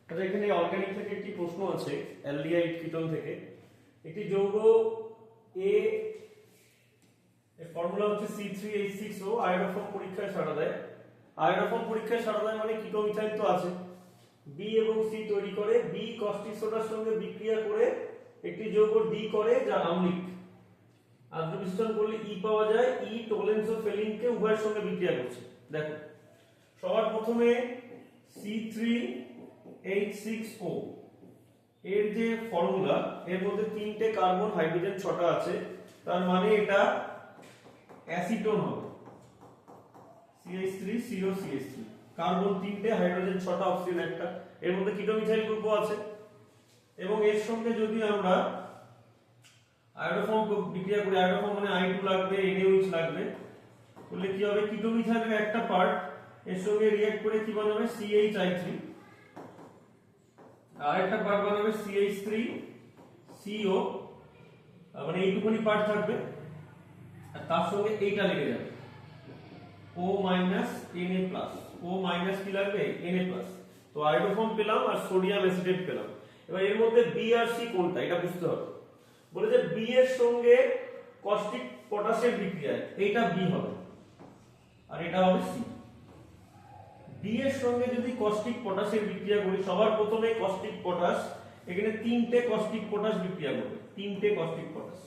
আচ্ছা, এখানে অর্গানিক থেকে একটি প্রশ্ন আছে, অ্যালডিহাইড কিটোন থেকে। একটি যৌগ এ এর ফর্মুলা হচ্ছে C3H6O, আয়োডোফর্ম পরীক্ষায় সাড়া দেয়। আয়োডোফর্ম পরীক্ষায় সাড়া দেয় মানে কিটোমিথাইল তো আছে, বি এবং সি তৈরি করে, বি কস্টিক সোডার সঙ্গে বিক্রিয়া করে একটি যৌগ ডি করে যা আম্লিক। আদ্র বিশ্লেষণ করলে ই পাওয়া যায়, ই টোলেন্স ও ফেলিনকে উভয়ের সঙ্গে বিক্রিয়া করছে। দেখো সবার প্রথমে C3H6O এর যে ফর্মুলা, এর মধ্যে তিনটে কার্বন, হাইড্রোজেন 6টা আছে, তার মানে এটা অ্যাসিটোন হবে। CH3COCH3, কার্বন 3টে, হাইড্রোজেন 6টা, অক্সিজেন 1টা, এর মধ্যে কিটোমিথাইল গ্রুপও আছে। এবং এর সঙ্গে যদি আমরা আয়োডোফর্ম বিক্রিয়া করি, আয়োডোফর্ম মানে I2 লাগবে, NaOH লাগবে, তাহলে কি হবে, কিটোমিথাইলের একটা পার্ট এর সঙ্গে রিঅ্যাক্ট করে কি বানাবে, CHI3, আর একটা পার্ট বানাবে CH3CO, মানে এইটুকুনি পার্ট থাকবে, আর তার সঙ্গে এইটা লেগে যাবে O Na+, O মাইনাস কি লাগবে, Na+। তো আয়োডোফর্ম পেলাম আর সোডিয়াম অ্যাসিটেট পেলাম। এবার এর মধ্যে বি আর সি কোনটা, এটা বুঝতে হবে। বলে যে বি এর সঙ্গে কস্টিক পটাশের বিক্রিয়া, এইটা বি হবে আর এটা হবে সি। বি এর সঙ্গে যদি কস্টিক পটাশের বিক্রিয়া করি, সবার প্রথমে কস্টিক পটাশ, এখানে তিনটে কস্টিক পটাশ বিক্রিয়া করবে, তিনটে কস্টিক পটাশ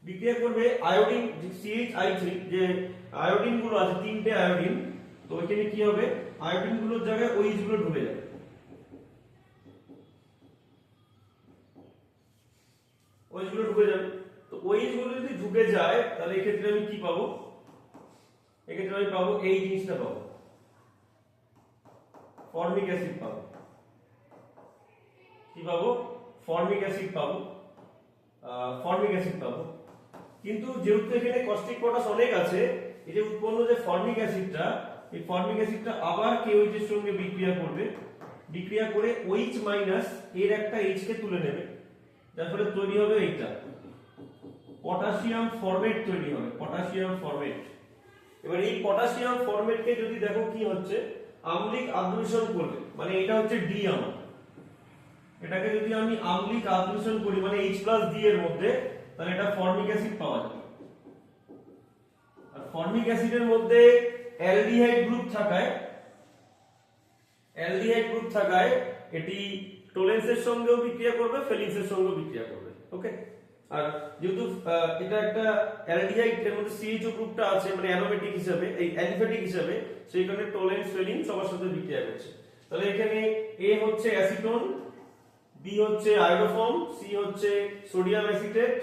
বিক্রিয়া করবে আয়োডিন, CHI3, যে আয়োডিন গুলো আছে, তিনটে আয়োডিন, তো এখানে কি হবে, আয়োডিন গুলোর জায়গায় OH গুলো ঢুকে যাবে, OH গুলো ঢুকে যাবে। তো OH গুলো যদি ঢুকে যায় তাহলে এই ক্ষেত্রে আমি কি পাবো, এক্ষেত্রে আমি পাবো এই জিনিসটা পাবো, ফর্মিক অ্যাসিড পাবো। কি পাবো, ফর্মিক অ্যাসিড পাবো, ফর্মিক অ্যাসিড পাবো। কিন্তু যেহেতু এখানে কস্টিক পটাশ অনেক আছে, এই যে উৎপন্ন যে ফর্মিক অ্যাসিডটা, এই ফর্মিক অ্যাসিডটা আবার KOH এর সঙ্গে বিক্রিয়া করবে, বিক্রিয়া করে OH মাইনাস এর একটা H কে তুলে নেবে, যার ফলে তৈরি হবে এইটা পটাশিয়াম ফরমেট তৈরি হবে, পটাশিয়াম ফরমেট। এবার এই পটাশিয়াম ফরমেটকে যদি দেখো কি হচ্ছে, আম্লিক আদ্রবিষণ করবে, মানে এটা হচ্ছে ডি আমার, এটাকে যদি আমি আম্লিক আদ্রবিষণ করি মানে H+D এর মধ্যে, তাহলে এটা ফর্মিক অ্যাসিড পাওয়া যাবে। আর ফর্মিক অ্যাসিডের মধ্যে অ্যালডিহাইড গ্রুপ থাকায় এটি টোলেন্সের সঙ্গেও বিক্রিয়া করবে, ফেলিন্সের সঙ্গেও বিক্রিয়া করবে। ওকে, আর যেহেতু এটা একটা অ্যালডিহাইড, এর মধ্যে CHO গ্রুপটা আছে, মানে অ্যারোমেটিক হিসেবে, এই অ্যালিফ্যাটিক হিসেবে, সেই কারণে টোলেন্স ফেলিন সবার সাথে বিক্রিয়া করছে। তাহলে এখানে A হচ্ছে অ্যাসিটোন, B হচ্ছে আয়োডোফর্ম, C হচ্ছে সোডিয়াম অ্যাসিটেট,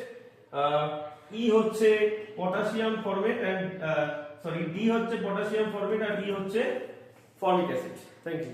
E হচ্ছে পটাশিয়াম ফরমেট এন্ড D হচ্ছে পটাশিয়াম ফরমেট, আর E হচ্ছে ফর্মিক অ্যাসিড। Thank you.